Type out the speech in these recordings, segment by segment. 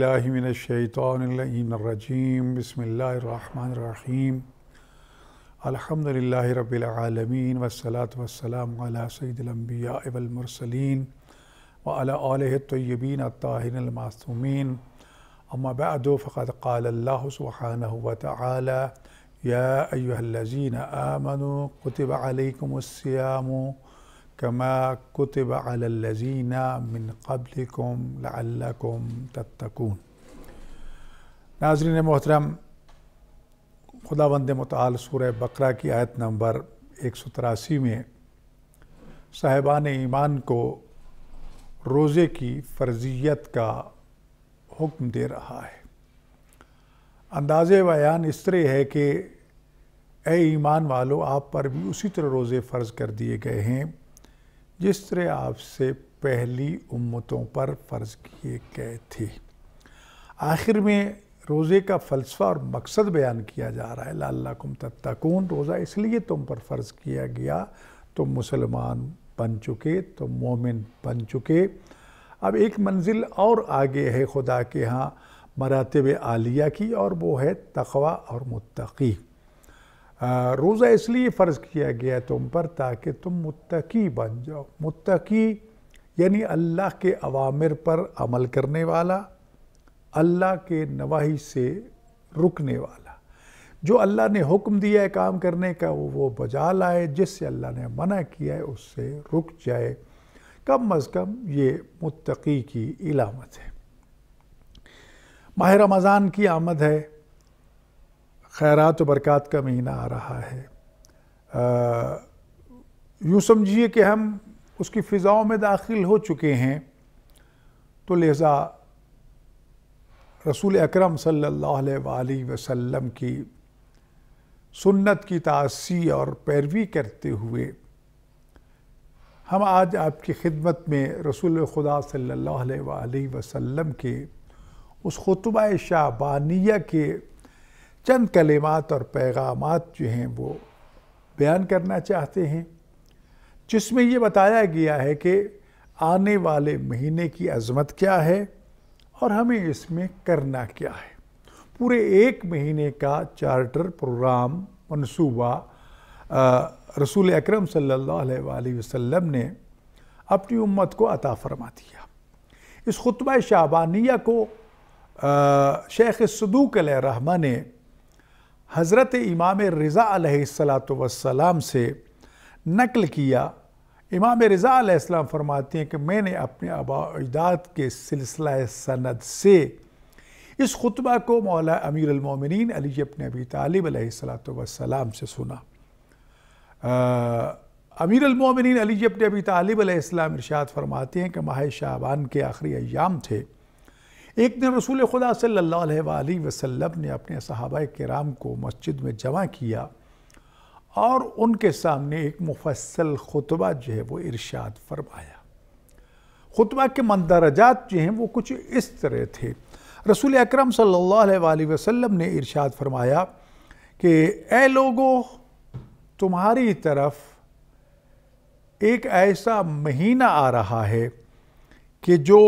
باللہ من الشیطان اللعین الرجیم بسم اللہ الرحمن الرحیم الحمدللہ رب العالمین والصلاة والسلام علی سید الانبیاء والمرسلین وعلی آلہ الطیبین الطاہرین المعصومین اما بعد فقد قال اللہ سبحانہ وتعالی یا ایہا الذین آمنوا کتب علیکم الصیام کما کتب علی الذین من قبلکم لعلکم تتقون۔ ناظرین محترم، خداوند متعال سورہ بقرہ کی آیت نمبر 183 میں صاحبان ایمان کو روزے کی فرضیت کا حکم دے رہا ہے۔ انداز بیان اس طرح ہے کہ اے ایمان والو، آپ پر بھی اسی طرح روزے فرض کر دیے گئے ہیں جس طرح آپ سے پہلی امتوں پر فرض کیے گئے تھے۔ آخر میں روزے کا فلسفہ اور مقصد بیان کیا جا رہا ہے، لعلکم تتقون۔ روزہ اس لیے تم پر فرض کیا گیا، تم مسلمان بن چکے، تم مومن بن چکے۔ اب ایک منزل اور آگے ہے خدا کے ہاں مراتب عالیہ کی، اور وہ ہے تقوی اور متقی۔ روزہ اس لیے فرض کیا گیا تم پر تاکہ تم متقی بن جاؤ۔ متقی یعنی اللہ کے اوامر پر عمل کرنے والا، اللہ کے نواہی سے رکنے والا۔ جو اللہ نے حکم دیا ہے کام کرنے کا وہ بجا لائے، جس سے اللہ نے منع کیا ہے اس سے رک جائے۔ کم از کم یہ متقی کی علامت ہے۔ ماہ رمضان کی آمد ہے، خیرات و برکات کا مہینہ آ رہا ہے۔ یوں سمجھیے کہ ہم اس کی فضاؤں میں داخل ہو چکے ہیں، تو لہذا رسول اکرم صلی اللہ علیہ وآلہ وسلم کی سنت کی تعصی اور پیروی کرتے ہوئے ہم آج آپ کی خدمت میں رسول خدا صلی اللہ علیہ وآلہ وسلم کے اس خطبہ شعبانیہ کے چند کلمات اور پیغامات جو ہیں وہ بیان کرنا چاہتے ہیں، جس میں یہ بتایا گیا ہے کہ آنے والے مہینے کی عظمت کیا ہے اور ہمیں اس میں کرنا کیا ہے۔ پورے ایک مہینے کا چارٹر، پروگرام، منصوبہ رسول اکرم صلی اللہ علیہ وآلہ وسلم نے اپنی امت کو عطا فرما دیا۔ اس خطبہ شعبانیہ کو شیخ صدوق علیہ الرحمہ نے حضرت امام رضا علیہ السلام سے نقل کیا۔ امام رضا علیہ السلام فرماتے ہیں کہ میں نے اپنے آباء و اجداد کے سلسلہ سند سے اس خطبہ کو مولا امیر المومنین علی بن ابی طالب علیہ السلام سے سنا۔ امیر المومنین علی بن ابی طالب علیہ السلام ارشاد فرماتے ہیں کہ ماہ شعبان کے آخری ایام تھے۔ ایک دن رسول خدا صلی اللہ علیہ وآلہ وسلم نے اپنے صحابہ کرام کو مسجد میں جمع کیا اور ان کے سامنے ایک مفصل خطبہ جو ہے وہ ارشاد فرمایا۔ خطبہ کے مندرجات جو ہیں وہ کچھ اس طرح تھے۔ رسول اکرم صلی اللہ علیہ وآلہ وسلم نے ارشاد فرمایا کہ اے لوگو، تمہاری طرف ایک ایسا مہینہ آ رہا ہے کہ جو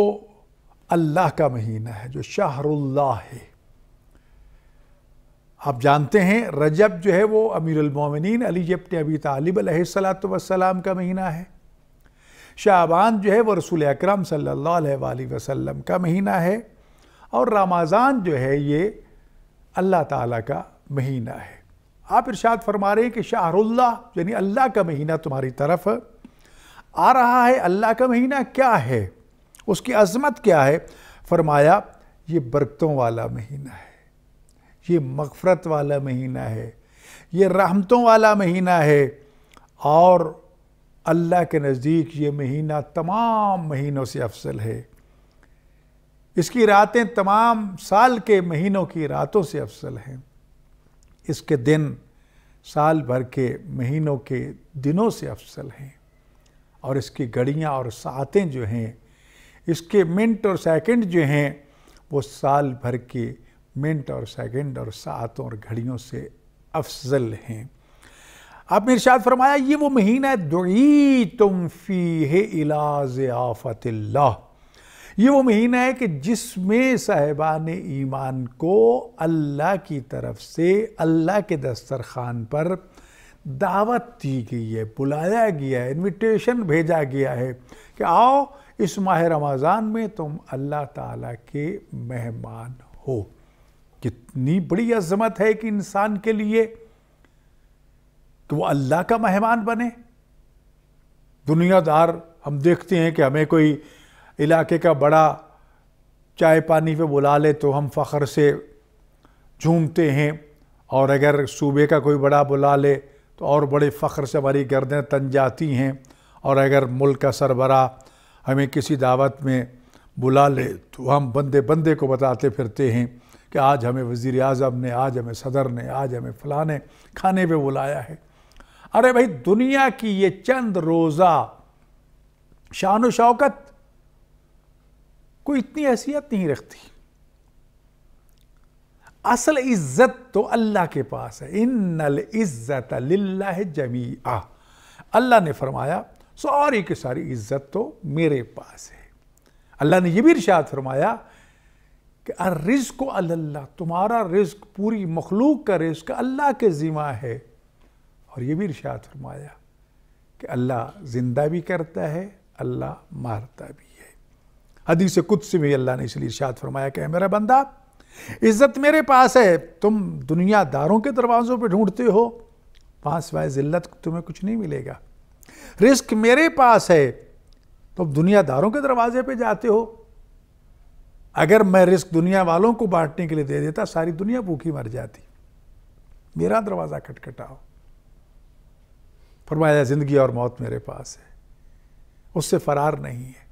اللہ کا مہینہ ہے، جو شہر اللہ ہے۔ آپ جانتے ہیں رجب جو ہے وہ امیر المومنین علی بن ابی طالب علیہ السلام کا مہینہ ہے۔ شعبان جو ہے وہ رسول اکرم صلی اللہ علیہ وآلہ وسلم کا مہینہ ہے، اور رمضان جو ہے یہ اللہ تعالیٰ کا مہینہ ہے۔ آپ ارشاد فرما رہے ہیں کہ شہر اللہ یعنی اللہ کا مہینہ تمہاری طرف آ رہا ہے۔ اللہ کا مہینہ کیا ہے، اس کی عظمت کیا ہے؟ فرمایا یہ برکتوں والا مہینہ ہے، یہ مغفرت والا مہینہ ہے، یہ رحمتوں والا مہینہ ہے، اور اللہ کے نزدیک یہ مہینہ تمام مہینوں سے افضل ہے۔ اس کی راتیں تمام سال کے مہینوں کی راتوں سے افضل ہیں۔ اس کے دن سال بھر کے مہینوں کے دنوں سے افضل ہیں، اور اس کی گھڑیاں اور ساعتیں جو ہیں، اس کے منٹ اور سیکنڈ جو ہیں، وہ سال بھر کے منٹ اور سیکنڈ اور ساعتوں اور گھڑیوں سے افضل ہیں۔ آپ نے ارشاد فرمایا یہ وہ مہینہ دعیتم فیہ الی ضیافت اللہ، یہ وہ مہینہ ہے کہ جس میں صاحبان ایمان کو اللہ کی طرف سے اللہ کے دسترخوان پر دعوت دی گئی ہے، بلایا گیا ہے، انویٹیشن بھیجا گیا ہے کہ آؤ اس ماہ رمضان میں تم اللہ تعالیٰ کے مہمان ہو۔ کتنی بڑی عظمت ہے کہ انسان کے لیے کہ وہ اللہ کا مہمان بنے۔ دنیا دار ہم دیکھتے ہیں کہ ہمیں کوئی علاقے کا بڑا چائے پانی پہ بلا لے تو ہم فخر سے جھومتے ہیں، اور اگر صوبے کا کوئی بڑا بلا لے تو اور بڑے فخر سے ہماری گردنیں تن جاتی ہیں، اور اگر ملک کا سربراہ ہمیں کسی دعوت میں بلا لے تو ہم بندے بندے کو بتاتے پھرتے ہیں کہ آج ہمیں وزیر اعظم نے، آج ہمیں صدر نے، آج ہمیں فلاں نے کھانے پہ بلایا ہے۔ ارے بھائی، دنیا کی یہ چند روزہ شان و شوکت کوئی اتنی حیثیت نہیں رکھتی۔ اصل عزت تو اللہ کے پاس ہے۔ ان العزت للہ جمیعا، اللہ نے فرمایا ساری کی ساری عزت تو میرے پاس ہے۔ اللہ نے یہ بھی ارشاد فرمایا کہ الرزق علی اللہ، تمہارا رزق، پوری مخلوق کا رزق اللہ کے ذمہ ہے۔ اور یہ بھی ارشاد فرمایا کہ اللہ زندہ بھی کرتا ہے، اللہ مارتا بھی ہے۔ حدیث قدسی میں اللہ نے اس لیے ارشاد فرمایا کہ اے میرا بندہ، عزت میرے پاس ہے، تم دنیا داروں کے دروازوں پہ ڈھونڈتے ہو، پاس سوائے ذلت تمہیں کچھ نہیں ملے گا۔ رزق میرے پاس ہے، تم دنیا داروں کے دروازے پہ جاتے ہو۔ اگر میں رزق دنیا والوں کو بانٹنے کے لیے دے دیتا، ساری دنیا بھوکی مر جاتی۔ میرا دروازہ کھٹکھٹاؤ۔ فرمایا زندگی اور موت میرے پاس ہے، اس سے فرار نہیں ہے۔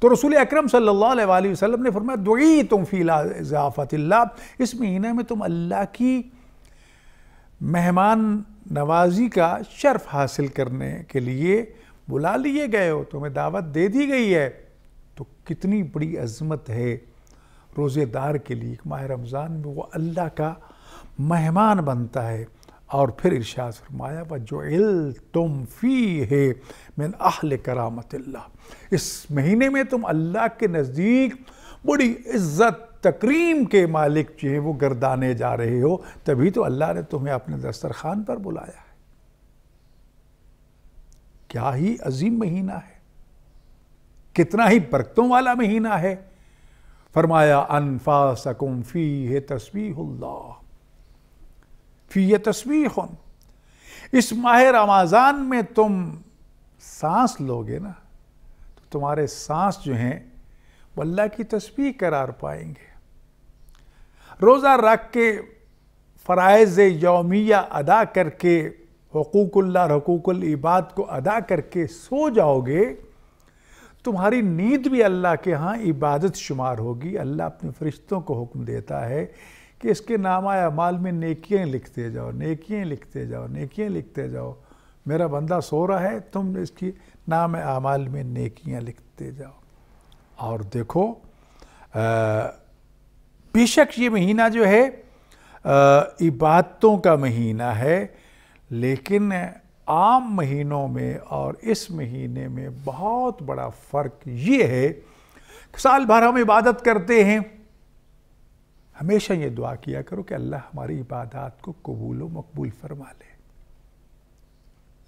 تو رسول اکرم صلی اللہ علیہ وآلہ وسلم نے فرمایا دعیتم فی ضیافت اللہ، اس مہینے میں تم اللہ کی مہمان نوازی کا شرف حاصل کرنے کے لیے بلا لیے گئے ہو، تمہیں دعوت دے دی گئی ہے۔ تو کتنی بڑی عظمت ہے روزے دار کے لیے، ماہ رمضان میں وہ اللہ کا مہمان بنتا ہے۔ اور پھر ارشاد فرمایا وَجُعِلْتُمْ فِيهِ مِنْ أَهْلِ كَرَامَةِ اللہ، اس مہینے میں تم اللہ کے نزدیک بڑی عزت تکریم کے مالک جو ہیں وہ گردانے جا رہے ہو، تبھی تو اللہ نے تمہیں اپنے دسترخوان پر بلایا ہے۔ کیا ہی عظیم مہینہ ہے، کتنا ہی برکتوں والا مہینہ ہے۔ فرمایا انفاسکم فیہ تسبیح اللہ، فیہ تسبیح، اس ماہ رمضان میں تم سانس لوگے نا تو تمہارے سانس جو ہیں وہ اللہ کی تسبیح قرار پائیں گے۔ روزہ رکھ کے فرائض یومیہ ادا کر کے، حقوق اللہ، حقوق العباد کو ادا کر کے سو جاؤ گے، تمہاری نیند بھی اللہ کے ہاں عبادت شمار ہوگی۔ اللہ اپنے فرشتوں کو حکم دیتا ہے کہ اس کے نامہ اعمال میں نیکیاں لکھتے جاؤ، نیکیاں لکھتے جاؤ، نیکیاں لکھتے جاؤ۔ میرا بندہ سو رہا ہے، تم اس کی نام اعمال میں نیکیاں لکھتے جاؤ۔ اور دیکھو، بے شک یہ مہینہ جو ہے عبادتوں کا مہینہ ہے، لیکن عام مہینوں میں اور اس مہینے میں بہت بڑا فرق یہ ہے کہ سال بھر ہم عبادت کرتے ہیں، ہمیشہ یہ دعا کیا کرو کہ اللہ ہماری عبادات کو قبول و مقبول فرما لے۔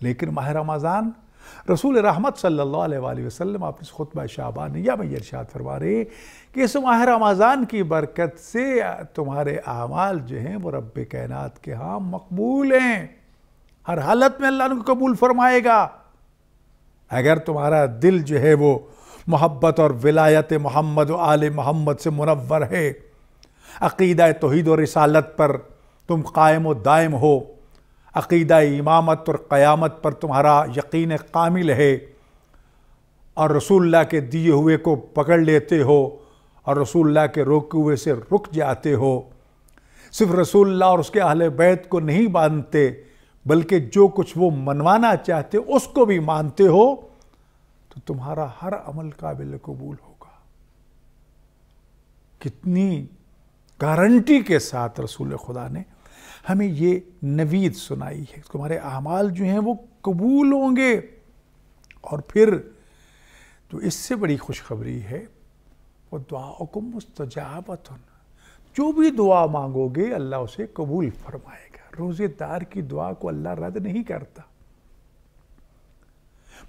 لیکن ماہ رمضان، رسول رحمت صلی اللہ علیہ وآلہ وسلم آپ اس خطبہ شعبانیہ میں یہ ارشاد فرما رہے ہیں کہ اس ماہ رمضان کی برکت سے تمہارے اعمال جو ہیں وہ رب کائنات کے ہاں مقبول ہیں، ہر حالت میں اللہ ان کو قبول فرمائے گا۔ اگر تمہارا دل جو ہے وہ محبت اور ولایت محمد و آل محمد سے منور ہے، عقیدہ توحید و رسالت پر تم قائم و دائم ہو، عقیدہ امامت اور قیامت پر تمہارا یقین کامل ہے، اور رسول اللہ کے دیے ہوئے کو پکڑ لیتے ہو اور رسول اللہ کے روکے ہوئے سے رک جاتے ہو، صرف رسول اللہ اور اس کے اہل بیت کو نہیں مانتے بلکہ جو کچھ وہ منوانا چاہتے اس کو بھی مانتے ہو، تو تمہارا ہر عمل قابل قبول ہوگا۔ کتنی گارنٹی کے ساتھ رسول خدا نے ہمیں یہ نوید سنائی ہے، تمہارے اعمال جو ہیں وہ قبول ہوں گے۔ اور پھر تو اس سے بڑی خوشخبری ہے وَدُعَاؤُكُمْ مُسْتَجَابَةٌ، جو بھی دعا مانگو گے اللہ اسے قبول فرمائے گا۔ روزے دار کی دعا کو اللہ رد نہیں کرتا۔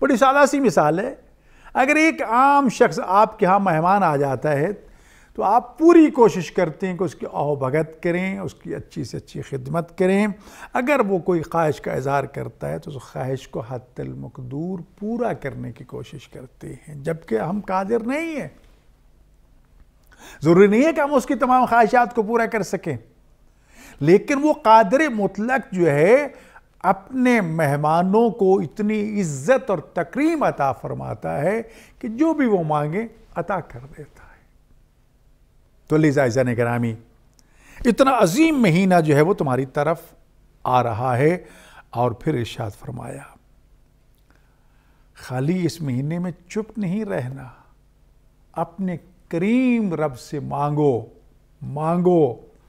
بڑی سادہ سی مثال ہے، اگر ایک عام شخص آپ کے ہاں مہمان آ جاتا ہے تو آپ پوری کوشش کرتے ہیں کہ اس کی آؤ بھگت کریں، اس کی اچھی سے اچھی خدمت کریں۔ اگر وہ کوئی خواہش کا اظہار کرتا ہے تو اس خواہش کو حد المقدور پورا کرنے کی کوشش کرتے ہیں، جبکہ ہم قادر نہیں ہیں۔ ضروری نہیں ہے کہ ہم اس کی تمام خواہشات کو پورا کر سکیں، لیکن وہ قادر مطلق جو ہے اپنے مہمانوں کو اتنی عزت اور تکریم عطا فرماتا ہے کہ جو بھی وہ مانگے عطا کر دیتا ہے۔ تو لذا عزیزان گرامی، اتنا عظیم مہینہ جو ہے وہ تمہاری طرف آ رہا ہے، اور پھر ارشاد فرمایا خالی اس مہینے میں چپ نہیں رہنا، اپنے کریم رب سے مانگو،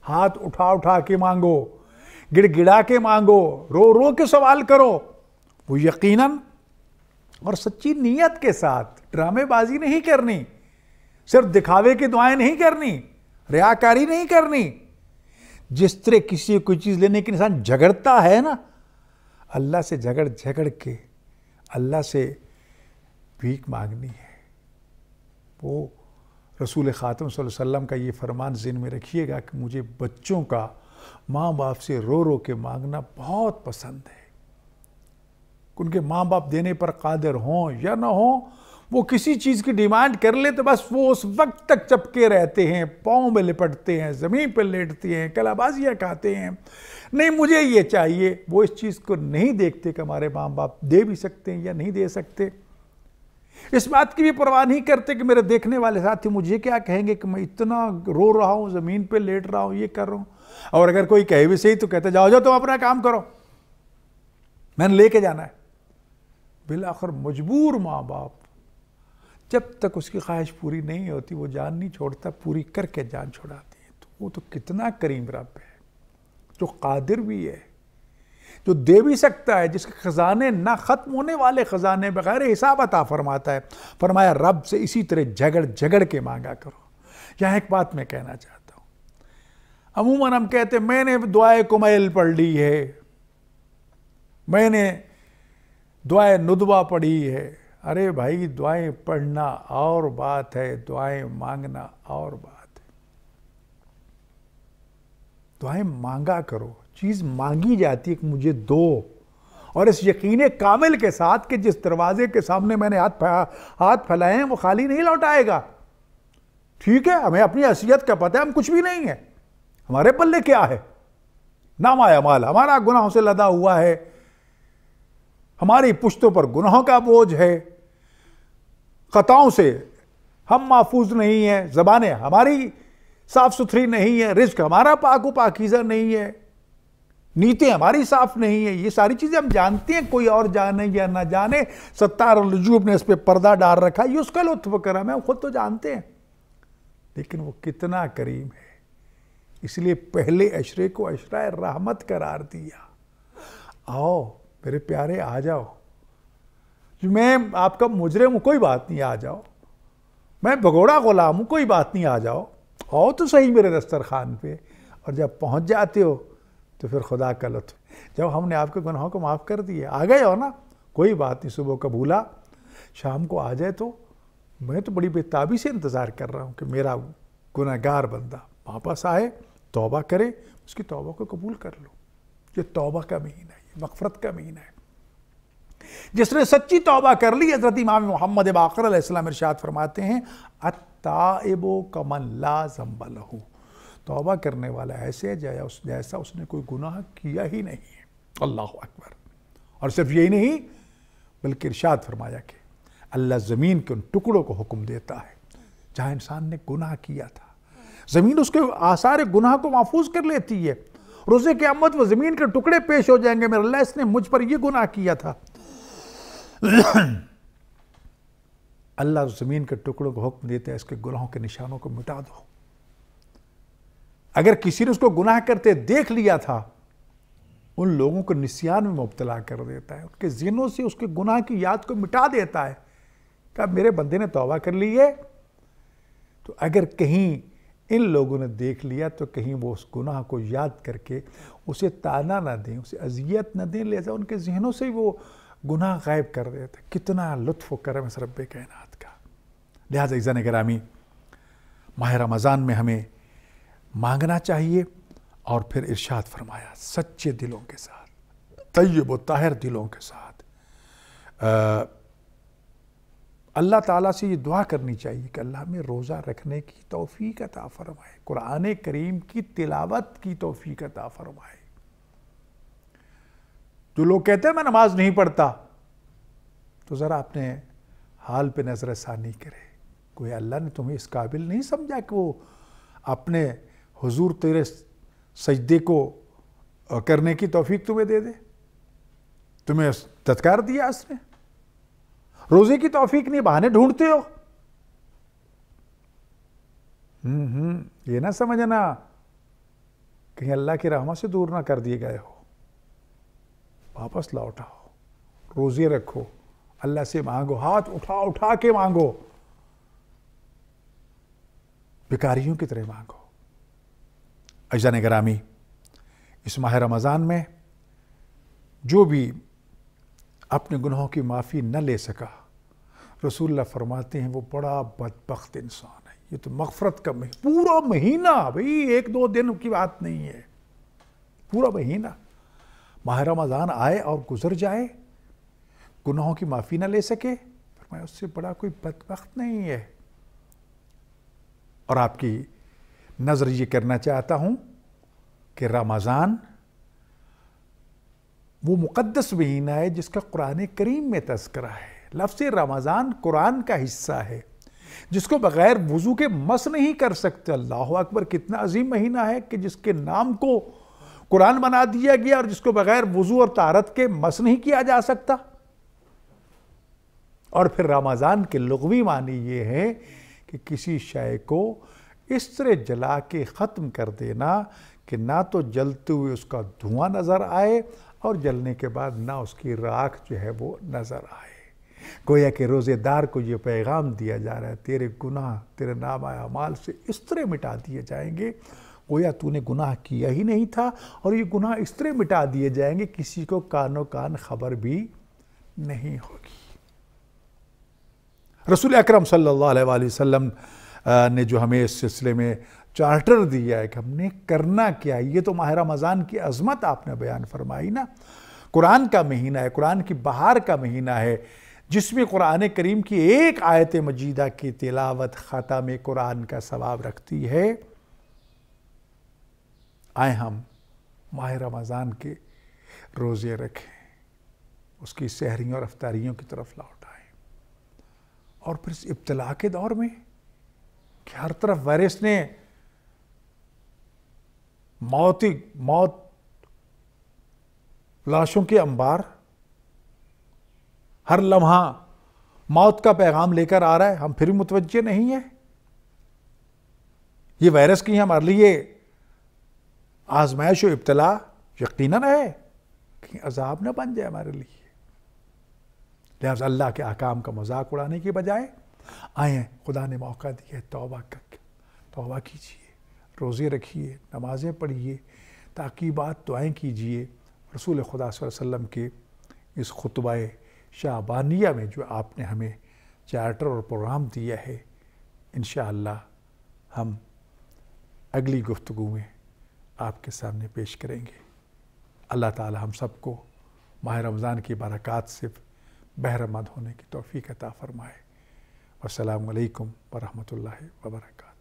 ہاتھ اٹھا کے مانگو، گڑ گڑا کے مانگو، رو کے سوال کرو، وہ یقیناً اور سچی نیت کے ساتھ، ڈرامے بازی نہیں کرنی، صرف دکھاوے کی دعائیں نہیں کرنی، ریاکاری نہیں کرنی۔ جس طرح کسی کوئی چیز لینے کے انسان جھگڑتا ہے نا، اللہ سے جھگڑ کے اللہ سے بھیک مانگنی ہے۔ وہ رسول خاتم صلی اللہ علیہ وسلم کا یہ فرمان ذہن میں رکھیے گا کہ مجھے بچوں کا ماں باپ سے رو کے مانگنا بہت پسند ہے۔ ان کے ماں باپ دینے پر قادر ہوں یا نہ ہوں، وہ کسی چیز کی ڈیمانڈ کر لے تو بس وہ اس وقت تک چپکے رہتے ہیں، پاؤں میں لپٹتے ہیں، زمین پہ لیٹتے ہیں، کلا بازیاں کھاتے ہیں، نہیں مجھے یہ چاہیے۔ وہ اس چیز کو نہیں دیکھتے کہ ہمارے ماں باپ دے بھی سکتے ہیں یا نہیں دے سکتے، اس بات کی بھی پرواہ نہیں کرتے کہ میرے دیکھنے والے ساتھی مجھے کیا کہیں گے کہ میں اتنا رو رہا ہوں، زمین پہ لیٹ رہا ہوں، یہ کر رہا ہوں۔ اور اگر کوئی کہے بھی صحیح تو کہتے جاؤ تم اپنا کام کرو، میں نے لے کے جانا ہے۔ بالآخر مجبور ماں باپ جب تک اس کی خواہش پوری نہیں ہوتی وہ جان نہیں چھوڑتا، پوری کر کے جان چھوڑاتی ہے۔ تو وہ تو کتنا کریم رب ہے، جو قادر بھی ہے، جو دے بھی سکتا ہے، جس کے خزانے نہ ختم ہونے والے خزانے بغیر حساب عطا فرماتا ہے۔ فرمایا رب سے اسی طرح جھگڑ کے مانگا کرو۔ یہاں ایک بات میں کہنا چاہتا ہوں، عموماً ہم کہتے ہیں میں نے دعائے کمیل پڑھ لی ہے، میں نے دعائے ندوہ پڑھی ہے۔ ارے بھائی، دعائیں پڑھنا اور بات ہے، دعائیں مانگنا اور بات ہے۔ دعائیں مانگا کرو، چیز مانگی جاتی ہے کہ مجھے دو، اور اس یقین کامل کے ساتھ کہ جس دروازے کے سامنے میں نے ہاتھ پھیلائے ہیں وہ خالی نہیں لوٹائے گا۔ ٹھیک ہے، ہمیں اپنی حیثیت کا پتہ ہے، ہم کچھ بھی نہیں ہیں، ہمارے پلے کیا ہے، نام مال ہمارا گناہوں سے لدا ہوا ہے، ہماری پشتوں پر گناہوں کا بوجھ ہے، خطاؤں سے ہم محفوظ نہیں ہیں، زبانیں ہماری صاف ستھری نہیں ہیں، رزق ہمارا پاک و پاکیزہ نہیں ہے، نیتیں ہماری صاف نہیں ہیں۔ یہ ساری چیزیں ہم جانتے ہیں، کوئی اور جانے یا نہ جانے، ستار الوجوب نے اس پہ پردہ ڈال رکھا، یہ اس کا لطف کرم ہے، ہم خود تو جانتے ہیں، لیکن وہ کتنا کریم ہے، اس لیے پہلے عشرے کو عشرہ رحمت قرار دیا۔ آؤ میرے پیارے، آ جاؤ، میں آپ کا مجرم ہوں، کوئی بات نہیں، آ جاؤ، میں بھگوڑا غلام ہوں، کوئی بات نہیں، آ جاؤ، آؤ تو صحیح میرے دسترخوان پہ۔ اور جب پہنچ جاتے ہو تو پھر خدا کا لطف، جب ہم نے آپ کے گناہوں کو معاف کر دیے، آ گئے ہو نا، کوئی بات نہیں، صبح کا بھولا شام کو آ جائے تو میں تو بڑی بےتابی سے انتظار کر رہا ہوں کہ میرا گناہگار بندہ واپس آئے، توبہ کرے، اس کی توبہ کو قبول کر لو۔ یہ توبہ کا مہینہ ہے، یہ مغفرت کا مہینہ ہے۔ جس نے سچی توبہ کر لی، حضرت امام محمد باقر علیہ السلام ارشاد فرماتے ہیں التائب کمن لا ذنب لہ، توبہ کرنے والا ایسے ہے جیسا اس نے کوئی گناہ کیا ہی نہیں ہے۔ اللہ اکبر۔ اور صرف یہی نہیں بلکہ ارشاد فرمایا کہ اللہ زمین کے ان ٹکڑوں کو حکم دیتا ہے جہاں انسان نے گناہ کیا تھا، زمین اس کے آثار گناہ کو محفوظ کر لیتی ہے۔ روز قیامت وہ زمین کے ٹکڑے پیش ہو جائیں گے، میرے اللہ اس نے مجھ پر یہ گناہ کیا تھا، اللہ زمین کے ٹکڑوں کو حکم دیتا ہے اس کے گناہوں کے نشانوں کو مٹا دو۔ اگر کسی نے اس کو گناہ کرتے دیکھ لیا تھا، ان لوگوں کو نسیان میں مبتلا کر دیتا ہے، ان کے ذہنوں سے اس کے گناہ کی یاد کو مٹا دیتا ہے کہ اب میرے بندے نے توبہ کر لی ہے، تو اگر کہیں ان لوگوں نے دیکھ لیا تو کہیں وہ اس گناہ کو یاد کر کے اسے طعنہ نہ دیں، اسے اذیت نہ دیں، لہذا ان کے ذہنوں سے وہ گناہ غائب کر دیتے۔ کتنا لطف و کرم اس رب کائنات کا۔ لہذا عزیزان گرامی، ماہ رمضان میں ہمیں مانگنا چاہیے، اور پھر ارشاد فرمایا سچے دلوں کے ساتھ، طیب و طاہر دلوں کے ساتھ اللہ تعالیٰ سے یہ دعا کرنی چاہیے کہ اللہ ہمیں روزہ رکھنے کی توفیق عطا فرمائے، قرآن کریم کی تلاوت کی توفیق عطا فرمائے۔ جو لوگ کہتے ہیں میں نماز نہیں پڑھتا، تو ذرا اپنے حال پہ نظر ثانی کرے، کوئی اللہ نے تمہیں اس قابل نہیں سمجھا کہ وہ اپنے حضور تیرے سجدے کو کرنے کی توفیق تمہیں دے دے؟ تمہیں تذکار دیا اس نے؟ روزے کی توفیق نہیں، بہانے ڈھونڈتے ہو۔ یہ نہ سمجھنا کہیں اللہ کی رحمت سے دور نہ کر دیے گئے ہو۔ واپس لوٹاؤ، روزے رکھو، اللہ سے مانگو، ہاتھ اٹھا اٹھا کے مانگو، بھکاریوں کی طرح مانگو۔ عزیزان گرامی، اس ماہ رمضان میں جو بھی اپنے گناہوں کی معافی نہ لے سکا، رسول اللہ فرماتے ہیں وہ بڑا بدبخت انسان ہے۔ یہ تو مغفرت کا پورا مہینہ، بھئی 1-2 دن کی بات نہیں ہے، پورا مہینہ ماہ رمضان آئے اور گزر جائے، گناہوں کی معافی نہ لے سکے، فرمایا اس سے بڑا کوئی بدبخت نہیں ہے۔ اور آپ کی نظر یہ کرنا چاہتا ہوں کہ رمضان وہ مقدس مہینہ ہے جس کا قرآن کریم میں تذکرہ ہے۔ لفظ رمضان قرآن کا حصہ ہے، جس کو بغیر وضو کے مس نہیں کر سکتے۔ اللہ اکبر، کتنا عظیم مہینہ ہے کہ جس کے نام کو قرآن بنا دیا گیا اور جس کو بغیر وضو اور طہارت کے مس نہیں کیا جا سکتا۔ اور پھر رمضان کے لغوی معنی یہ ہے کہ کسی شے کو اس طرح جلا کے ختم کر دینا کہ نہ تو جلتے ہوئے اس کا دھواں نظر آئے اور جلنے کے بعد نہ اس کی راکھ جو ہے وہ نظر آئے۔ گویا کہ روزے دار کو یہ پیغام دیا جا رہا ہے، تیرے گناہ تیرے نامہ اعمال سے اس طرح مٹا دیے جائیں گے گویا تو نے گناہ کیا ہی نہیں تھا، اور یہ گناہ اس طرح مٹا دیے جائیں گے کسی کو کانوں کان خبر بھی نہیں ہوگی۔ رسول اکرم صلی اللہ علیہ وآلہ وسلم نے جو ہمیں اس سلسلے میں چارٹر دیا ہے کہ ہم نے کرنا کیا ہے، یہ تو ماہ رمضان کی عظمت آپ نے بیان فرمائی نا۔ قرآن کا مہینہ ہے، قرآن کی بہار کا مہینہ ہے، جس میں قرآن کریم کی ایک آیت مجیدہ کی تلاوت ختم قرآن کا ثواب رکھتی ہے۔ آئیں ہم ماہ رمضان کے روزے رکھیں، اس کی سحریوں اور افطاریوں کی طرف لوٹ آئیں، اور پھر اس ابتلا کے دور میں کہ ہر طرف وائرس نے موت لاشوں کے انبار، ہر لمحہ موت کا پیغام لے کر آ رہا ہے، ہم پھر متوجہ نہیں ہیں۔ یہ وائرس کی ہمارے لیے آزمائش و ابتلا یقیناً ہے، کہیں عذاب نہ بن جائے ہمارے لیے۔ لہذا اللہ کے احکام کا مذاق اڑانے کے بجائے آئیں، خدا نے موقع دیا ہے، توبہ کیجئے، روزے رکھیے، نمازیں پڑھیے، تعقیبات دعائیں کیجئے، رسول خدا صلی اللہ علیہ وسلم کے اس خطبہ شعبانیہ میں جو آپ نے ہمیں چارٹر اور پروگرام دیا ہے، انشاءاللہ ہم اگلی گفتگو میں آپ کے سامنے پیش کریں گے۔ اللہ تعالی ہم سب کو ماہ رمضان کی برکات سے بہرہ مند ہونے کی توفیق عطا فرمائے۔ والسلام علیکم ورحمۃ اللہ وبرکاتہ۔